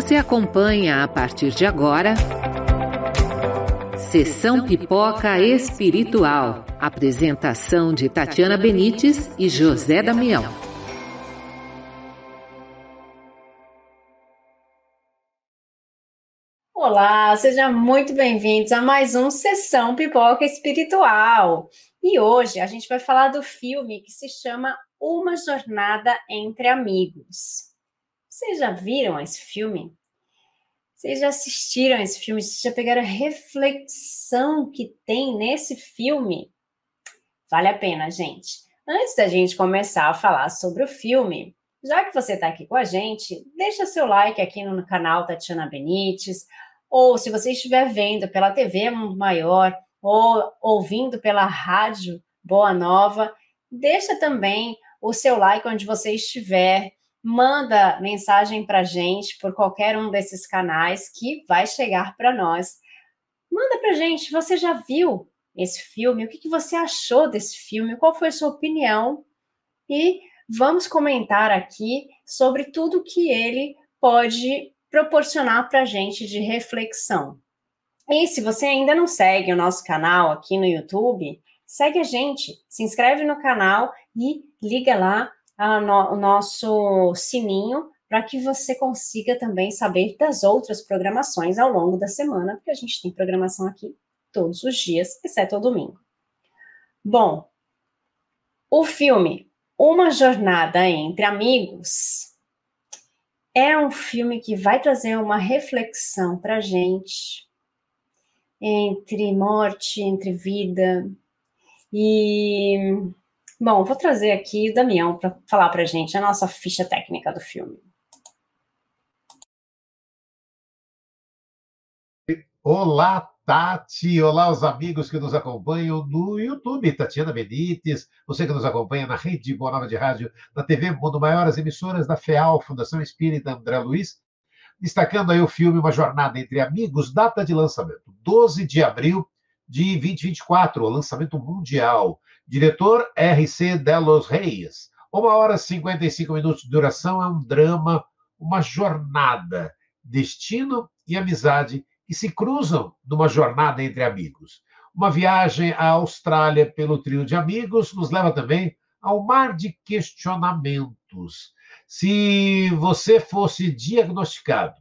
Você acompanha a partir de agora Sessão Pipoca Espiritual. Apresentação de Tatiana Benites e José Damião. Olá, sejam muito bem-vindos a mais um Sessão Pipoca Espiritual. E hoje a gente vai falar do filme que se chama Uma Jornada entre Amigos. Vocês já viram esse filme? Vocês já assistiram esse filme? Vocês já pegaram a reflexão que tem nesse filme? Vale a pena, gente. Antes da gente começar a falar sobre o filme, já que você está aqui com a gente, deixa seu like aqui no canal Tatiana Benites, ou se você estiver vendo pela TV Mundo Maior, ou ouvindo pela rádio Boa Nova, deixa também o seu like onde você estiver, manda mensagem para a gente por qualquer um desses canais que vai chegar para nós. Manda para a gente, você já viu esse filme? O que você achou desse filme? Qual foi a sua opinião? E vamos comentar aqui sobre tudo que ele pode proporcionar para a gente de reflexão. E se você ainda não segue o nosso canal aqui no YouTube, segue a gente, se inscreve no canal e liga lá o nosso sininho para que você consiga também saber das outras programações ao longo da semana, porque a gente tem programação aqui todos os dias, exceto o domingo. Bom, o filme Uma Jornada entre Amigos é um filme que vai trazer uma reflexão para a gente entre morte, entre vida. E, bom, vou trazer aqui o Damião para falar para a gente a nossa ficha técnica do filme. Olá, Tati! Olá, os amigos que nos acompanham no YouTube, Tatiana Benites, você que nos acompanha na Rede Boa Nova de Rádio, na TV Mundo Maior, as emissoras da FEAL, Fundação Espírita André Luiz, destacando aí o filme Uma Jornada entre Amigos, data de lançamento, 12 de abril de 2024, o lançamento mundial. Diretor R.C. Delos Reis. 1h e 55 minutos de duração, é um drama, uma jornada, destino e amizade que se cruzam numa jornada entre amigos. Uma viagem à Austrália pelo trio de amigos nos leva também ao mar de questionamentos. Se você fosse diagnosticado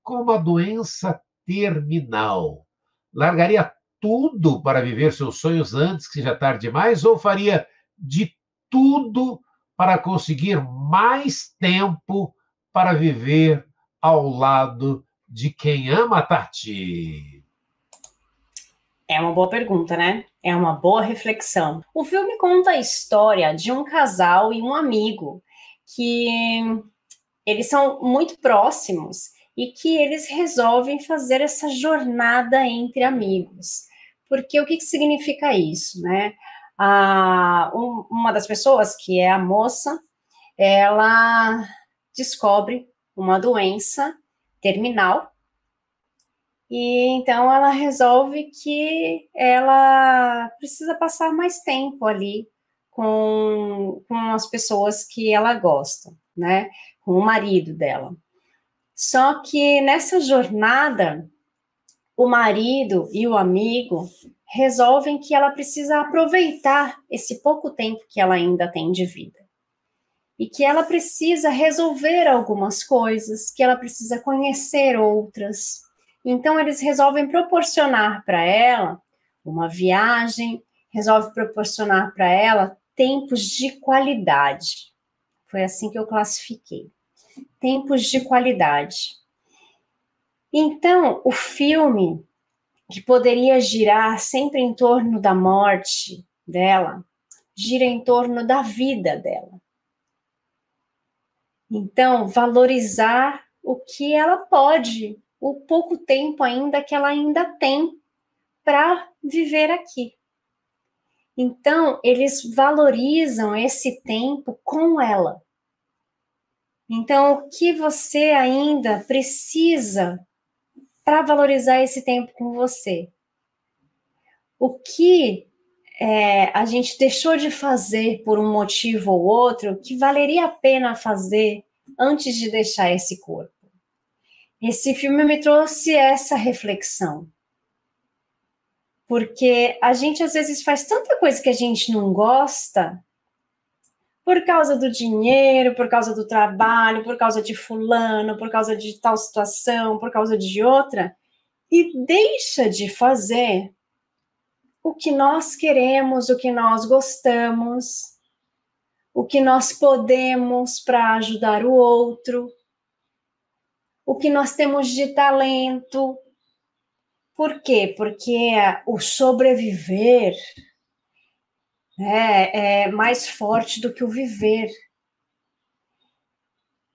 com uma doença terminal, largaria tudo para viver seus sonhos antes que seja tarde demais ou faria de tudo para conseguir mais tempo para viver ao lado de quem ama, Tati? É uma boa pergunta, né? É uma boa reflexão. O filme conta a história de um casal e um amigo que eles são muito próximos e que eles resolvem fazer essa jornada entre amigos. Porque o que significa isso, né? Uma das pessoas, que é a moça, ela descobre uma doença terminal e então ela resolve que ela precisa passar mais tempo ali com as pessoas que ela gosta, né? Com o marido dela. Só que nessa jornada, o marido e o amigo resolvem que ela precisa aproveitar esse pouco tempo que ela ainda tem de vida. E que ela precisa resolver algumas coisas, que ela precisa conhecer outras. Então, eles resolvem proporcionar para ela uma viagem, resolve proporcionar para ela tempos de qualidade. Foi assim que eu classifiquei. Tempos de qualidade. Então, o filme, que poderia girar sempre em torno da morte dela, gira em torno da vida dela. Então, valorizar o que ela pode, o pouco tempo ainda que ela ainda tem para viver aqui. Então, eles valorizam esse tempo com ela. Então, o que você ainda precisa para valorizar esse tempo com você? O que a gente deixou de fazer por um motivo ou outro que valeria a pena fazer antes de deixar esse corpo? Esse filme me trouxe essa reflexão. Porque a gente, às vezes, faz tanta coisa que a gente não gosta por causa do dinheiro, por causa do trabalho, por causa de fulano, por causa de tal situação, por causa de outra, e deixa de fazer o que nós queremos, o que nós gostamos, o que nós podemos para ajudar o outro, o que nós temos de talento. Por quê? Porque o sobreviver é mais forte do que o viver.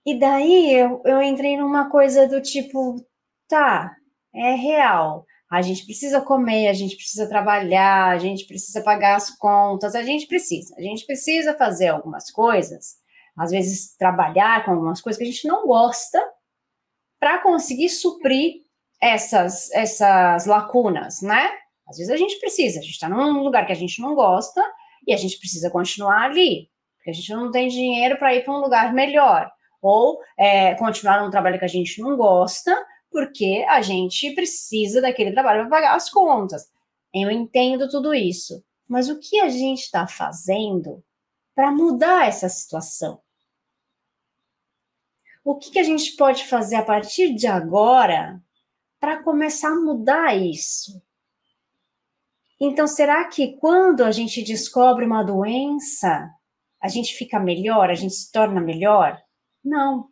E daí eu entrei numa coisa do tipo, tá, é real. A gente precisa comer, a gente precisa trabalhar, a gente precisa pagar as contas, a gente precisa fazer algumas coisas, às vezes trabalhar com algumas coisas que a gente não gosta, para conseguir suprir essas lacunas, né? Às vezes a gente está num lugar que a gente não gosta e a gente precisa continuar ali, porque a gente não tem dinheiro para ir para um lugar melhor, ou continuar num trabalho que a gente não gosta, porque a gente precisa daquele trabalho para pagar as contas. Eu entendo tudo isso, mas o que a gente está fazendo para mudar essa situação? O que a gente pode fazer a partir de agora para começar a mudar isso? Então, será que quando a gente descobre uma doença, a gente fica melhor, a gente se torna melhor? Não.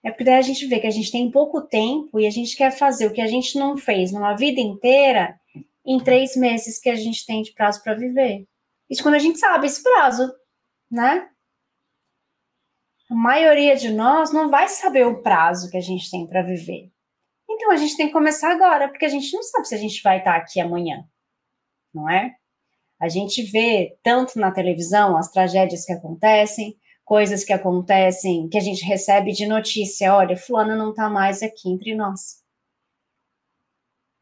É porque daí a gente vê que a gente tem pouco tempo e a gente quer fazer o que a gente não fez numa vida inteira em 3 meses que a gente tem de prazo para viver. Isso quando a gente sabe esse prazo, né? A maioria de nós não vai saber o prazo que a gente tem para viver. Então, a gente tem que começar agora, porque a gente não sabe se a gente vai estar aqui amanhã, não é? A gente vê tanto na televisão as tragédias que acontecem, coisas que acontecem, que a gente recebe de notícia, olha, fulano não está mais aqui entre nós.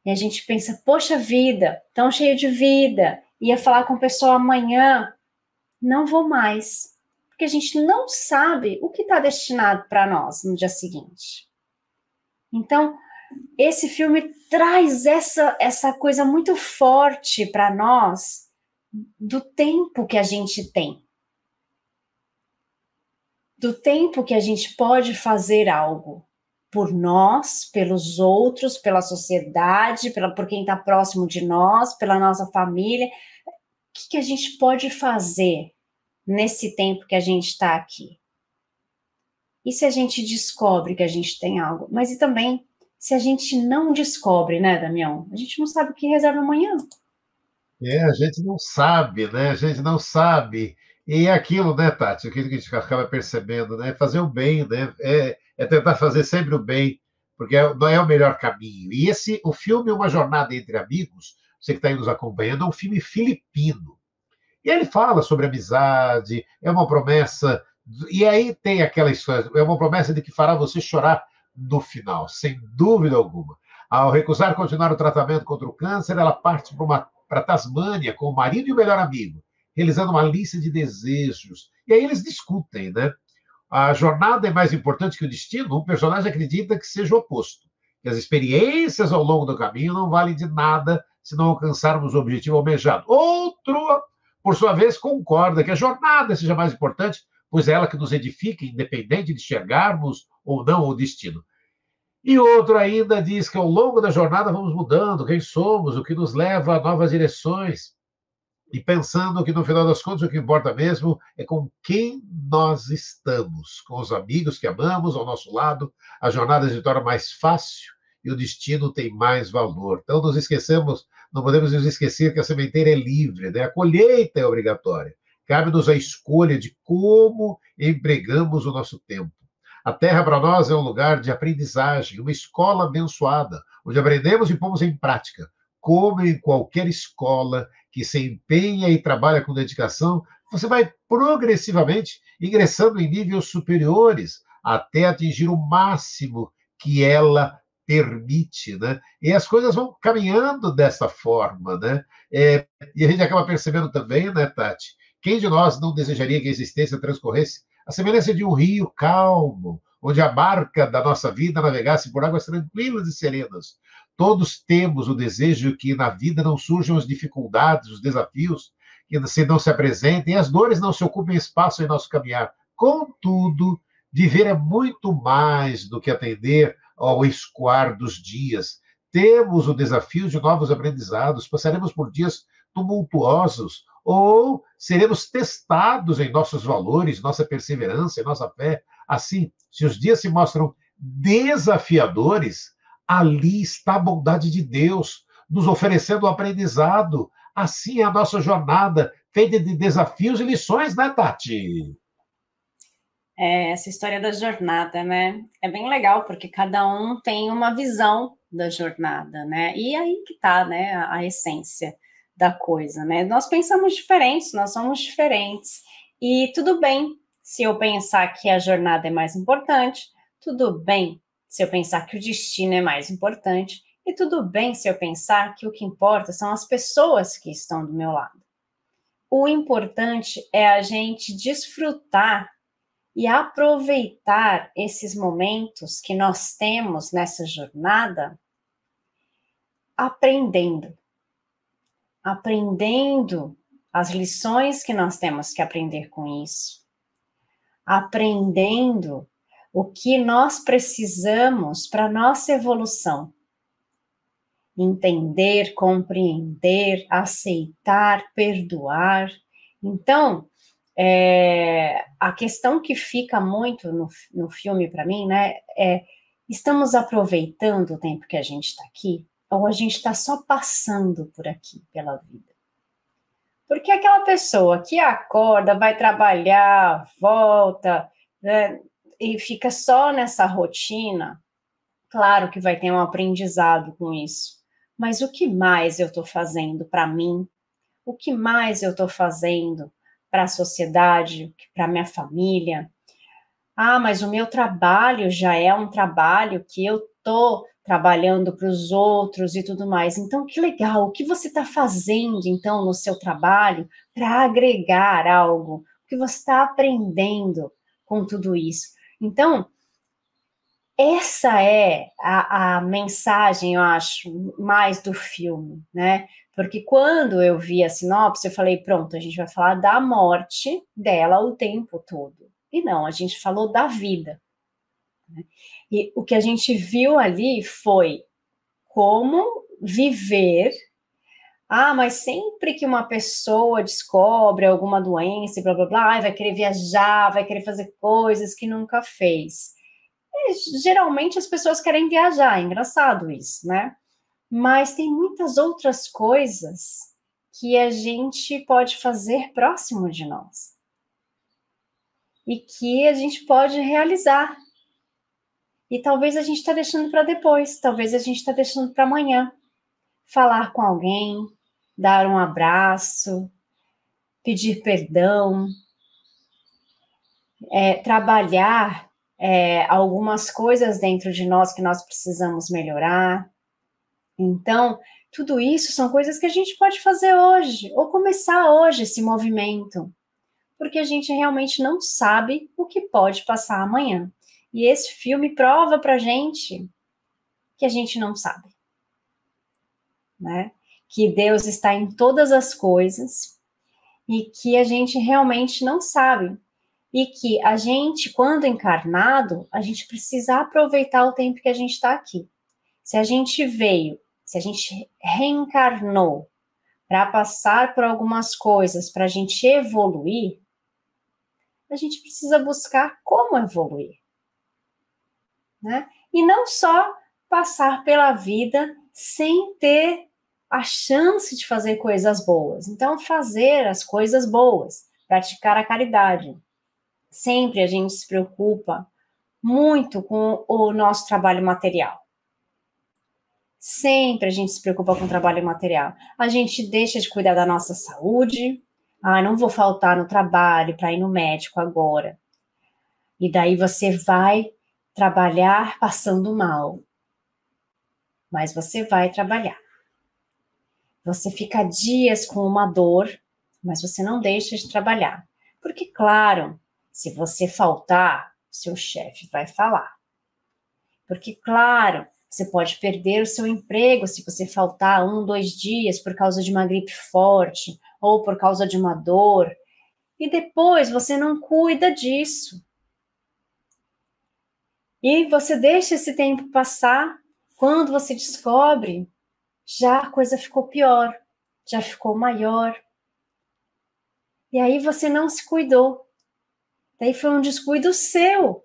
E a gente pensa, poxa vida, tão cheio de vida, ia falar com a pessoa amanhã, não vou mais. Porque a gente não sabe o que está destinado para nós no dia seguinte. Então, esse filme traz essa coisa muito forte para nós do tempo que a gente tem. Do tempo que a gente pode fazer algo por nós, pelos outros, pela sociedade, por quem está próximo de nós, pela nossa família. O que a gente pode fazer nesse tempo que a gente está aqui? E se a gente descobre que a gente tem algo? Mas e também, se a gente não descobre, né, Damião? A gente não sabe o que reserva amanhã. A gente não sabe, né? A gente não sabe. E é aquilo, né, Tati? O que a gente acaba percebendo, né? Fazer o bem, né? É tentar fazer sempre o bem, porque não é o melhor caminho. E o filme Uma Jornada entre Amigos, você que está aí nos acompanhando, é um filme filipino. E ele fala sobre amizade, é uma promessa. E aí tem aquela história, é uma promessa de que fará você chorar no final, sem dúvida alguma. Ao recusar continuar o tratamento contra o câncer, ela parte para Tasmânia com o marido e o melhor amigo, realizando uma lista de desejos. E aí eles discutem, né? A jornada é mais importante que o destino? Um personagem acredita que seja o oposto, que as experiências ao longo do caminho não valem de nada se não alcançarmos o objetivo almejado. Outro, por sua vez, concorda que a jornada seja mais importante, pois é ela que nos edifica, independente de chegarmos ou não ao destino. E outro ainda diz que ao longo da jornada vamos mudando quem somos, o que nos leva a novas direções. E pensando que, no final das contas, o que importa mesmo é com quem nós estamos, com os amigos que amamos ao nosso lado, a jornada se torna mais fácil e o destino tem mais valor. Então, não podemos nos esquecer que a sementeira é livre, né? A colheita é obrigatória. Cabe-nos a escolha de como empregamos o nosso tempo. A Terra, para nós, é um lugar de aprendizagem, uma escola abençoada, onde aprendemos e pomos em prática. Como em qualquer escola que se empenha e trabalha com dedicação, você vai progressivamente ingressando em níveis superiores até atingir o máximo que ela permite, né? E as coisas vão caminhando dessa forma, né? E a gente acaba percebendo também, né, Tati? Quem de nós não desejaria que a existência transcorresse a semelhança de um rio calmo, onde a barca da nossa vida navegasse por águas tranquilas e serenas. Todos temos o desejo que na vida não surjam as dificuldades, os desafios, que se não se apresentem, as dores não se ocupem espaço em nosso caminhar. Contudo, viver é muito mais do que atender ao escoar dos dias. Temos o desafio de novos aprendizados, passaremos por dias tumultuosos, ou seremos testados em nossos valores, nossa perseverança e nossa fé. Assim, se os dias se mostram desafiadores, ali está a bondade de Deus, nos oferecendo o aprendizado. Assim é a nossa jornada, feita de desafios e lições, né, Tati? Essa história da jornada, né? É bem legal, porque cada um tem uma visão da jornada, né? E aí que tá, né, a essência da coisa, né? Nós pensamos diferentes, nós somos diferentes. E tudo bem se eu pensar que a jornada é mais importante, tudo bem se eu pensar que o destino é mais importante, e tudo bem se eu pensar que o que importa são as pessoas que estão do meu lado. O importante é a gente desfrutar e aproveitar esses momentos que nós temos nessa jornada, aprendendo as lições que nós temos que aprender com isso, aprendendo o que nós precisamos para a nossa evolução. Entender, compreender, aceitar, perdoar. Então, a questão que fica muito no filme para mim, né, estamos aproveitando o tempo que a gente está aqui, ou a gente está só passando por aqui, pela vida? Porque aquela pessoa que acorda, vai trabalhar, volta, né, e fica só nessa rotina, claro que vai ter um aprendizado com isso, mas o que mais eu estou fazendo para mim? O que mais eu estou fazendo para a sociedade, para a minha família? Ah, mas o meu trabalho já é um trabalho que eu estou trabalhando para os outros e tudo mais. Então, que legal! O que você está fazendo, então, no seu trabalho para agregar algo? O que você está aprendendo com tudo isso? Então, essa é a mensagem, eu acho, mais do filme, né? Porque quando eu vi a sinopse, eu falei, pronto, a gente vai falar da morte dela o tempo todo. E não, a gente falou da vida. Né? E o que a gente viu ali foi como viver. Ah, mas sempre que uma pessoa descobre alguma doença, blá, blá, blá, vai querer viajar, vai querer fazer coisas que nunca fez. Geralmente as pessoas querem viajar, é engraçado isso, né? Mas tem muitas outras coisas que a gente pode fazer próximo de nós e que a gente pode realizar. E talvez a gente está deixando para depois, talvez a gente está deixando para amanhã. Falar com alguém, dar um abraço, pedir perdão, trabalhar algumas coisas dentro de nós que nós precisamos melhorar. Então, tudo isso são coisas que a gente pode fazer hoje, ou começar hoje esse movimento, porque a gente realmente não sabe o que pode passar amanhã. E esse filme prova pra gente que a gente não sabe, né? Que Deus está em todas as coisas e que a gente realmente não sabe. E que a gente, quando encarnado, a gente precisa aproveitar o tempo que a gente está aqui. Se a gente reencarnou para passar por algumas coisas, para a gente evoluir, a gente precisa buscar como evoluir, né? E não só passar pela vida sem ter a chance de fazer coisas boas. Então, fazer as coisas boas, praticar a caridade. Sempre a gente se preocupa muito com o nosso trabalho material. Sempre a gente se preocupa com o trabalho material. A gente deixa de cuidar da nossa saúde. Ah, não vou faltar no trabalho para ir no médico agora. E daí você vai trabalhar passando mal. Mas você vai trabalhar. Você fica dias com uma dor, mas você não deixa de trabalhar. Porque, claro, se você faltar, seu chefe vai falar. Porque, claro, você pode perder o seu emprego se você faltar 1, 2 dias por causa de uma gripe forte ou por causa de uma dor. E depois você não cuida disso. E você deixa esse tempo passar. Quando você descobre, já a coisa ficou pior, já ficou maior. E aí você não se cuidou. Daí foi um descuido seu.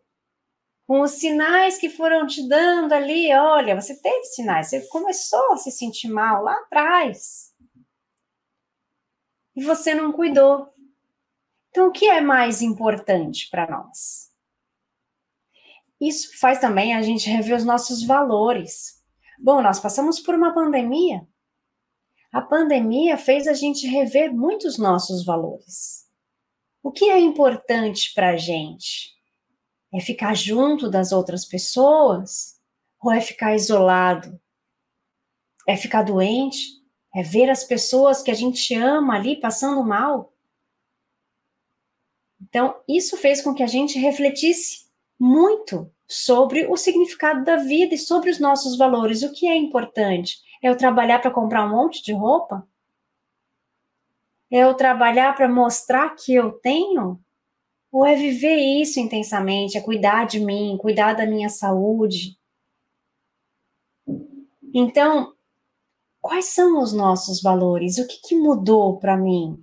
Com os sinais que foram te dando ali, olha, você teve sinais, você começou a se sentir mal lá atrás. E você não cuidou. Então, o que é mais importante para nós? Isso faz também a gente rever os nossos valores. Bom, nós passamos por uma pandemia. A pandemia fez a gente rever muitos nossos valores. O que é importante para a gente? É ficar junto das outras pessoas? Ou é ficar isolado? É ficar doente? É ver as pessoas que a gente ama ali passando mal? Então, isso fez com que a gente refletisse muito sobre o significado da vida e sobre os nossos valores. O que é importante? É eu trabalhar para comprar um monte de roupa? É eu trabalhar para mostrar que eu tenho? Ou é viver isso intensamente, é cuidar de mim, cuidar da minha saúde? Então, quais são os nossos valores? O que mudou para mim?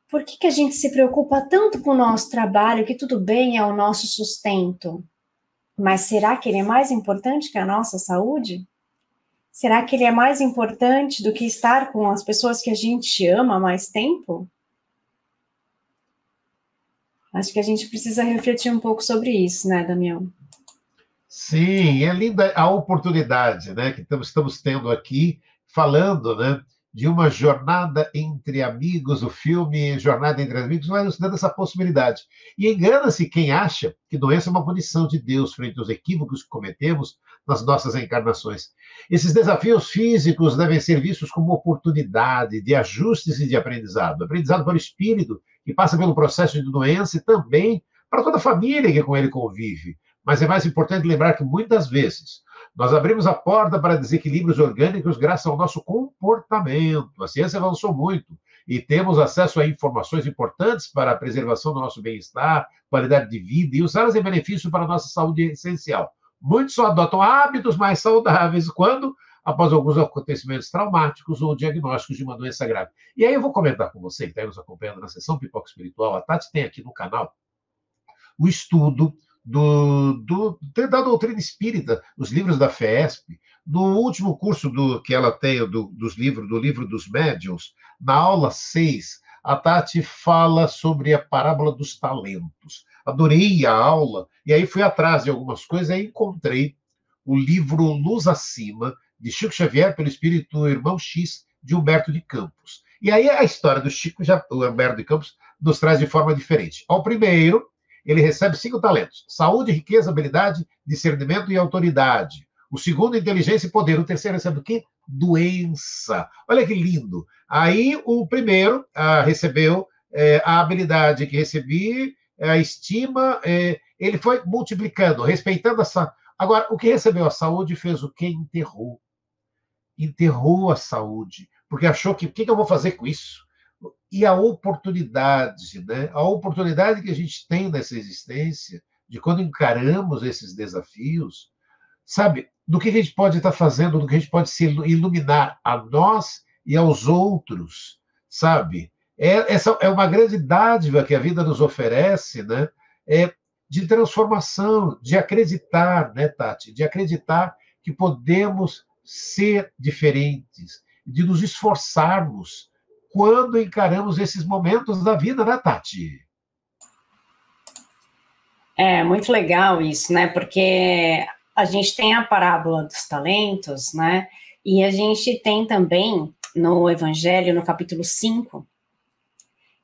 Por que a gente se preocupa tanto com o nosso trabalho, que tudo bem, é o nosso sustento? Mas será que ele é mais importante que a nossa saúde? Será que ele é mais importante do que estar com as pessoas que a gente ama há mais tempo? Acho que a gente precisa refletir um pouco sobre isso, né, Damião? Sim, é linda a oportunidade, né, que estamos tendo aqui, falando, né, de uma jornada entre amigos. O filme Jornada entre Amigos vai nos dando essa possibilidade. E engana-se quem acha que doença é uma punição de Deus frente aos equívocos que cometemos nas nossas encarnações. Esses desafios físicos devem ser vistos como oportunidade de ajustes e de aprendizado. Aprendizado para o espírito, que passa pelo processo de doença, e também para toda a família que com ele convive. Mas é mais importante lembrar que muitas vezes nós abrimos a porta para desequilíbrios orgânicos graças ao nosso comportamento. A ciência avançou muito e temos acesso a informações importantes para a preservação do nosso bem-estar, qualidade de vida, e usá-las em benefício para a nossa saúde é essencial. Muitos só adotam hábitos mais saudáveis quando, após alguns acontecimentos traumáticos ou diagnósticos de uma doença grave. E aí eu vou comentar com você que está nos acompanhando na sessão Pipoca Espiritual. A Tati tem aqui no canal o estudo da doutrina espírita, os livros da FESP. No último curso que ela tem do livro dos médiuns, na aula 6, a Tati fala sobre a parábola dos talentos. Adorei a aula, e aí fui atrás de algumas coisas e encontrei o livro Luz Acima, de Chico Xavier, pelo Espírito Irmão X, de Humberto de Campos. E aí a história do Chico, o Humberto de Campos, nos traz de forma diferente. Ao primeiro, ele recebe 5 talentos: saúde, riqueza, habilidade, discernimento e autoridade. O segundo, inteligência e poder. O terceiro recebe o quê? Doença. Olha que lindo. Aí o primeiro recebeu a habilidade que recebi, a estima, ele foi multiplicando, respeitando essa. Agora, o que recebeu a saúde fez o quê? Enterrou. Enterrou a saúde, porque achou que o que eu vou fazer com isso? E a oportunidade, né? A oportunidade que a gente tem nessa existência, de quando encaramos esses desafios, sabe, do que a gente pode estar fazendo, do que a gente pode se iluminar a nós e aos outros, sabe? Essa é uma grande dádiva que a vida nos oferece, né? De transformação, de acreditar, né, Tati? De acreditar que podemos ser diferentes, de nos esforçarmos quando encaramos esses momentos da vida, né, Tati? É muito legal isso, né? Porque a gente tem a parábola dos talentos, né? E a gente tem também no Evangelho, no capítulo 5,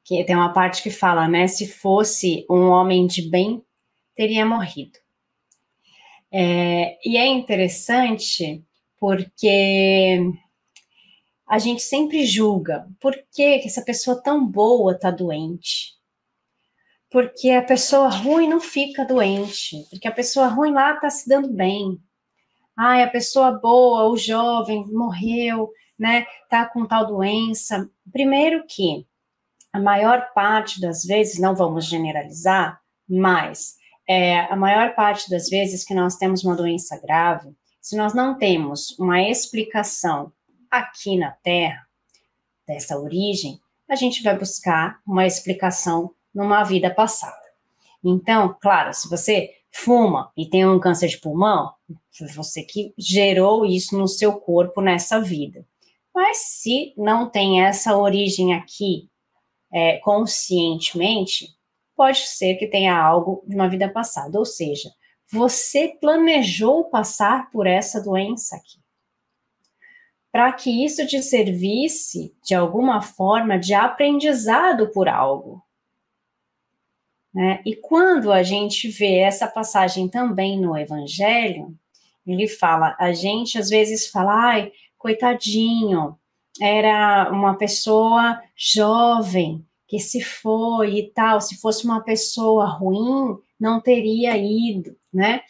que tem uma parte que fala, né? Se fosse um homem de bem, teria morrido. E é interessante porque a gente sempre julga por que essa pessoa tão boa está doente. porque a pessoa ruim não fica doente, porque a pessoa ruim lá está se dando bem. Ai, a pessoa boa, o jovem, morreu, né, tá com tal doença. Primeiro que a maior parte das vezes, não vamos generalizar, mas a maior parte das vezes que nós temos uma doença grave, se nós não temos uma explicação aqui na Terra, dessa origem, a gente vai buscar uma explicação numa vida passada. Então, claro, se você fuma e tem um câncer de pulmão, foi você que gerou isso no seu corpo nessa vida. Mas se não tem essa origem aqui conscientemente, pode ser que tenha algo de uma vida passada. Ou seja, você planejou passar por essa doença aqui, para que isso te servisse de alguma forma de aprendizado por algo. Né? E quando a gente vê essa passagem também no Evangelho, ele fala, a gente às vezes fala, ai, coitadinho, era uma pessoa jovem que se foi e tal, se fosse uma pessoa ruim, não teria ido, né?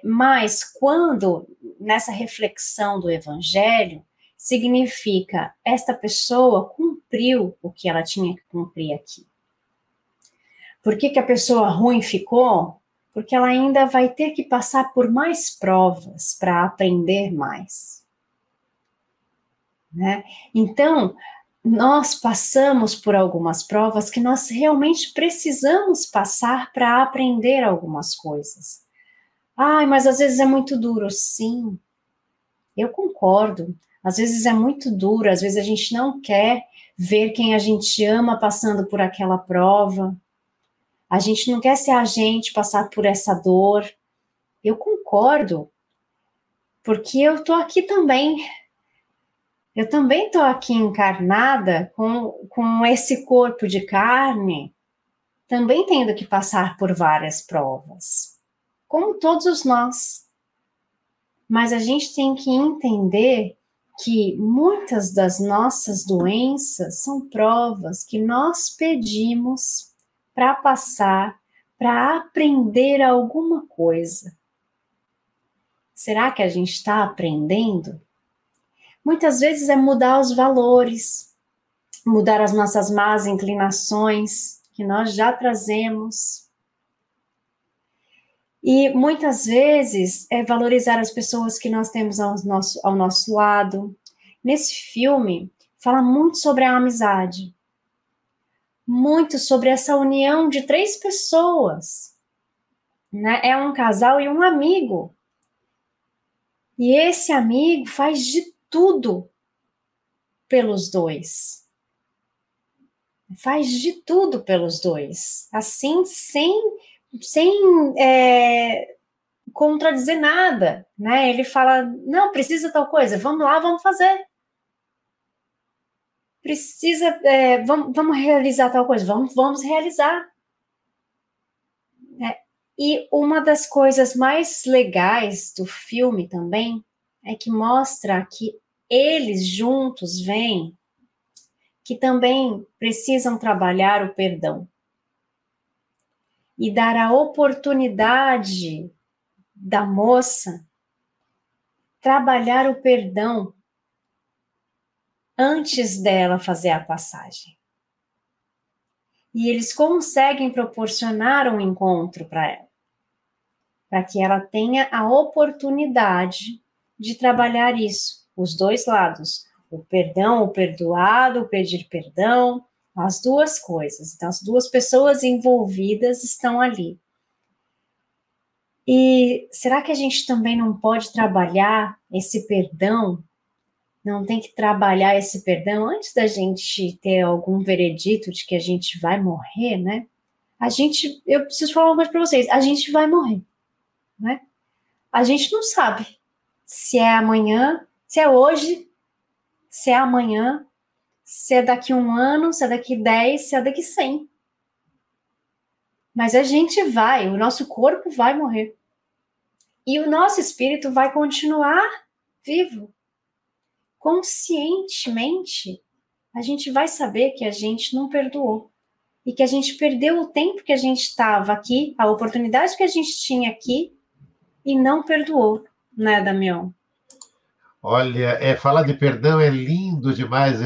Mas quando, nessa reflexão do Evangelho, significa, esta pessoa cumpriu o que ela tinha que cumprir aqui. Por que a pessoa ruim ficou? Porque ela ainda vai ter que passar por mais provas para aprender mais. Né? Então, nós passamos por algumas provas que nós realmente precisamos passar para aprender algumas coisas. Ai, mas às vezes é muito duro. Sim, eu concordo. Às vezes é muito duro, às vezes a gente não quer ver quem a gente ama passando por aquela prova. A gente não quer ser a gente passar por essa dor. Eu concordo, porque eu tô aqui também. Eu também estou aqui encarnada com esse corpo de carne, também tendo que passar por várias provas, como todos nós. Mas a gente tem que entender que muitas das nossas doenças são provas que nós pedimos para passar, para aprender alguma coisa. Será que a gente está aprendendo? Muitas vezes é mudar os valores, mudar as nossas más inclinações que nós já trazemos. E muitas vezes é valorizar as pessoas que nós temos ao nosso lado. Nesse filme, fala muito sobre a amizade. Muito sobre essa união de 3 pessoas. Né? É um casal e um amigo. E esse amigo faz de tudo pelos dois. Faz de tudo pelos dois. Assim, sem contradizer nada, né? Ele fala, não, precisa tal coisa, vamos lá, vamos fazer. Precisa, vamos realizar tal coisa, vamos realizar. E uma das coisas mais legais do filme também é que mostra que eles juntos veem que também precisam trabalhar o perdão e dar a oportunidade da moça trabalhar o perdão antes dela fazer a passagem. E eles conseguem proporcionar um encontro para ela, para que ela tenha a oportunidade de trabalhar isso, os dois lados, o perdão, o perdoado, o pedir perdão, as duas coisas. Então, as duas pessoas envolvidas estão ali. E será que a gente também não pode trabalhar esse perdão? Não tem que trabalhar esse perdão antes da gente ter algum veredito de que a gente vai morrer, né? Eu preciso falar uma coisa para vocês, a gente vai morrer, né? A gente não sabe se é amanhã, se é hoje, se é amanhã, se é daqui 1 ano, se é daqui 10, se é daqui 100. Mas a gente vai, o nosso corpo vai morrer. E o nosso espírito vai continuar vivo. Conscientemente, a gente vai saber que a gente não perdoou. e que a gente perdeu o tempo que a gente estava aqui, a oportunidade que a gente tinha aqui e não perdoou, né, Damião? Olha, falar de perdão é lindo demais.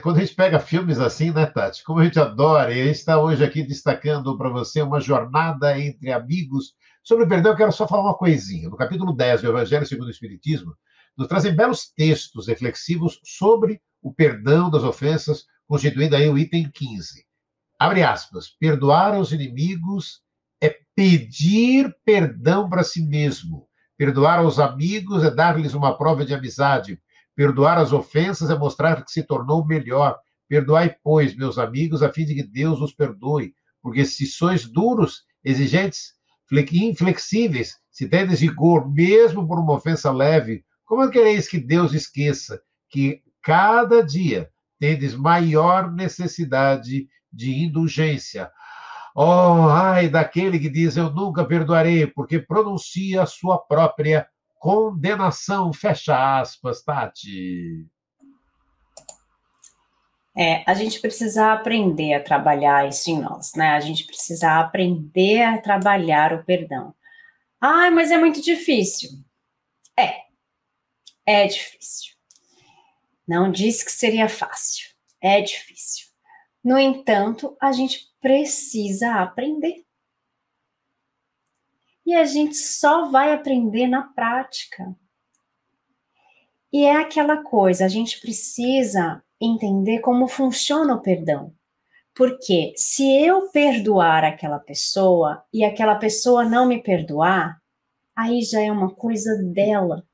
Quando a gente pega filmes assim, né, Tati? Como a gente adora, e a gente está hoje aqui destacando para você uma jornada entre amigos. Sobre o perdão, eu quero só falar uma coisinha. No capítulo 10 do Evangelho segundo o Espiritismo, nos trazem belos textos reflexivos sobre o perdão das ofensas, constituindo aí o item 15. Abre aspas. Perdoar aos inimigos é pedir perdão para si mesmo. Perdoar aos amigos é dar-lhes uma prova de amizade. Perdoar as ofensas é mostrar que se tornou melhor. Perdoai, pois, meus amigos, a fim de que Deus os perdoe. Porque se sois duros, exigentes, inflexíveis, se tendes rigor, mesmo por uma ofensa leve, como quereis que Deus esqueça que cada dia tendes maior necessidade de indulgência? Oh, ai daquele que diz eu nunca perdoarei, porque pronuncia a sua própria condenação. Fecha aspas, Tati. A gente precisa aprender a trabalhar isso em nós, né? A gente precisa aprender a trabalhar o perdão. Ai, mas é muito difícil. É difícil. Não disse que seria fácil. É difícil. No entanto, a gente precisa aprender. E a gente só vai aprender na prática. E é aquela coisa, a gente precisa entender como funciona o perdão. Porque se eu perdoar aquela pessoa e aquela pessoa não me perdoar, aí já é uma coisa dela.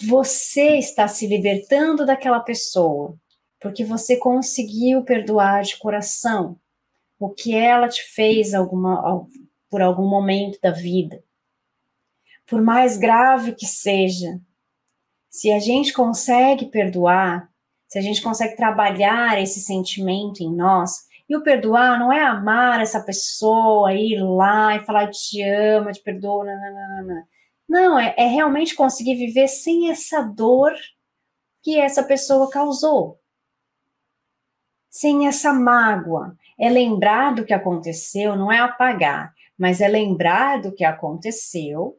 Você está se libertando daquela pessoa, porque você conseguiu perdoar de coração o que ela te fez por algum momento da vida. Por mais grave que seja, se a gente consegue perdoar, se a gente consegue trabalhar esse sentimento em nós, e o perdoar não é amar essa pessoa, ir lá e falar eu te amo, eu te perdoo, não. Não, é realmente conseguir viver sem essa dor que essa pessoa causou. Sem essa mágoa. É lembrar do que aconteceu, não é apagar, mas é lembrar do que aconteceu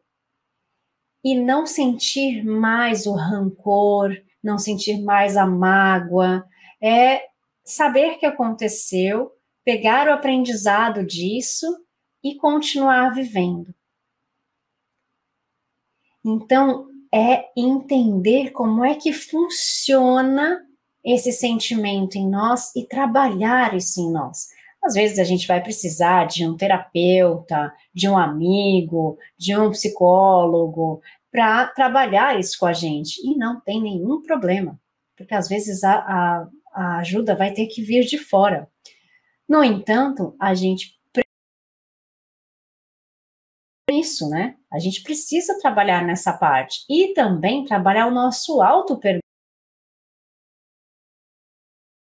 e não sentir mais o rancor, não sentir mais a mágoa. É saber que aconteceu, pegar o aprendizado disso e continuar vivendo. Então, é entender como é que funciona esse sentimento em nós e trabalhar isso em nós. Às vezes a gente vai precisar de um terapeuta, de um amigo, de um psicólogo, para trabalhar isso com a gente. E não tem nenhum problema, porque às vezes a ajuda vai ter que vir de fora. No entanto, a gente isso, né? A gente precisa trabalhar nessa parte e também trabalhar o nosso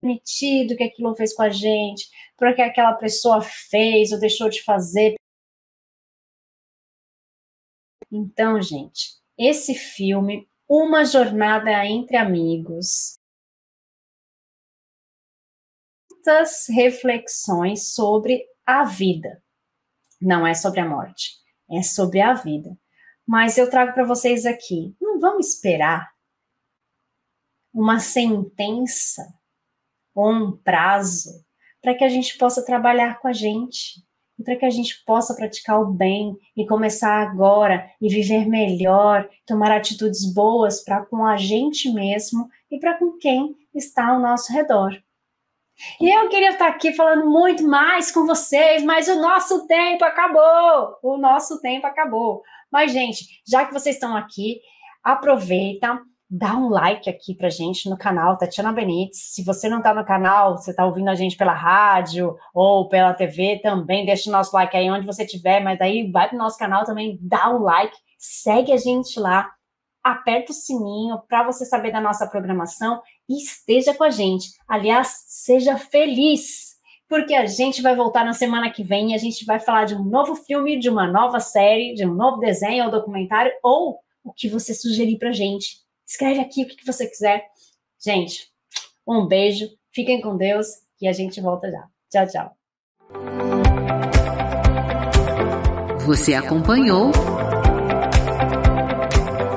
permitido que aquilo fez com a gente, porque aquela pessoa fez ou deixou de fazer. Então, gente, esse filme, Uma Jornada entre Amigos, muitas reflexões sobre a vida. Não é sobre a morte. É sobre a vida. Mas eu trago para vocês aqui, não vamos esperar uma sentença ou um prazo para que a gente possa trabalhar com a gente, e para que a gente possa praticar o bem e começar agora e viver melhor, tomar atitudes boas para com a gente mesmo e para com quem está ao nosso redor. E eu queria estar aqui falando muito mais com vocês, mas o nosso tempo acabou. O nosso tempo acabou. Mas, gente, já que vocês estão aqui, aproveita, dá um like aqui pra gente no canal Tatiana Benites. Se você não tá no canal, você tá ouvindo a gente pela rádio ou pela TV, também deixa o nosso like aí onde você estiver, mas aí vai pro nosso canal também, dá o like, segue a gente lá, aperta o sininho para você saber da nossa programação e esteja com a gente. Aliás, seja feliz, porque a gente vai voltar na semana que vem e a gente vai falar de um novo filme, de uma nova série, de um novo desenho ou documentário, ou o que você sugerir pra gente. Escreve aqui o que você quiser. Gente, um beijo, fiquem com Deus e a gente volta já. Tchau, tchau. Você acompanhou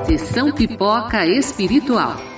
Sessão Pipoca Espiritual.